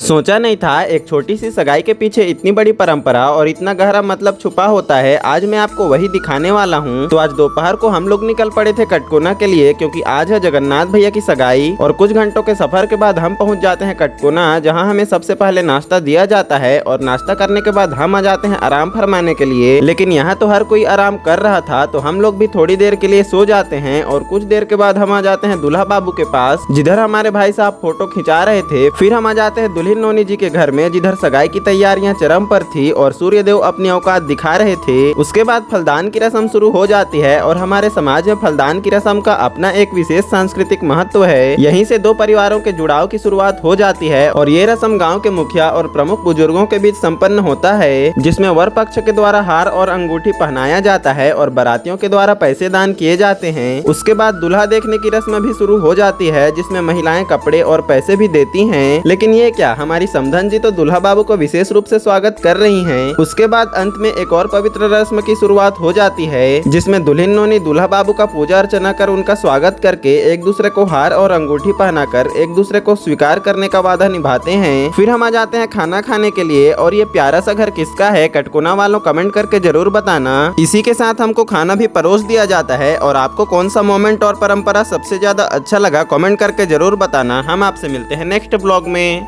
सोचा नहीं था एक छोटी सी सगाई के पीछे इतनी बड़ी परंपरा और इतना गहरा मतलब छुपा होता है। आज मैं आपको वही दिखाने वाला हूँ। तो आज दोपहर को हम लोग निकल पड़े थे कटकोना के लिए, क्योंकि आज है जगन्नाथ भैया की सगाई। और कुछ घंटों के सफर के बाद हम पहुँच जाते हैं कटकोना, जहाँ हमें सबसे पहले नाश्ता दिया जाता है और नाश्ता करने के बाद हम आ जाते हैं आराम फरमाने के लिए। लेकिन यहाँ तो हर कोई आराम कर रहा था, तो हम लोग भी थोड़ी देर के लिए सो जाते हैं और कुछ देर के बाद हम आ जाते हैं दूल्हा बाबू के पास, जिधर हमारे भाई साहब फोटो खिंचा रहे थे। फिर हम आ जाते हैं दुल्हन नोनी जी के घर में, जिधर सगाई की तैयारियां चरम पर थी और सूर्यदेव अपनी औकात दिखा रहे थे। उसके बाद फलदान की रस्म शुरू हो जाती है और हमारे समाज में फलदान की रस्म का अपना एक विशेष सांस्कृतिक महत्व है। यहीं से दो परिवारों के जुड़ाव की शुरुआत हो जाती है और ये रस्म गाँव के मुखिया और प्रमुख बुजुर्गों के बीच संपन्न होता है, जिसमें वर पक्ष के द्वारा हार और अंगूठी पहनाया जाता है और बारातियों के द्वारा पैसे दान किए जाते हैं। उसके बाद दूल्हा देखने की रस्म भी शुरू हो जाती है, जिसमें महिलाएं कपड़े और पैसे भी देती हैं। लेकिन ये क्या, हमारी समधन जी तो दूल्हा बाबू को विशेष रूप से स्वागत कर रही हैं। उसके बाद अंत में एक और पवित्र रस्म की शुरुआत हो जाती है, जिसमें दुल्हन नोनी दूल्हा बाबू का पूजा अर्चना कर उनका स्वागत करके एक दूसरे को हार और अंगूठी पहनाकर एक दूसरे को स्वीकार करने का वादा निभाते हैं। फिर हम आ जाते हैं खाना खाने के लिए। और ये प्यारा सा घर किसका है, कटकोना वालों कमेंट करके जरूर बताना। इसी के साथ हमको खाना भी परोस दिया जाता है। और आपको कौन सा मोमेंट और परंपरा सबसे ज्यादा अच्छा लगा, कमेंट करके जरूर बताना। हम आपसे मिलते हैं नेक्स्ट ब्लॉग में।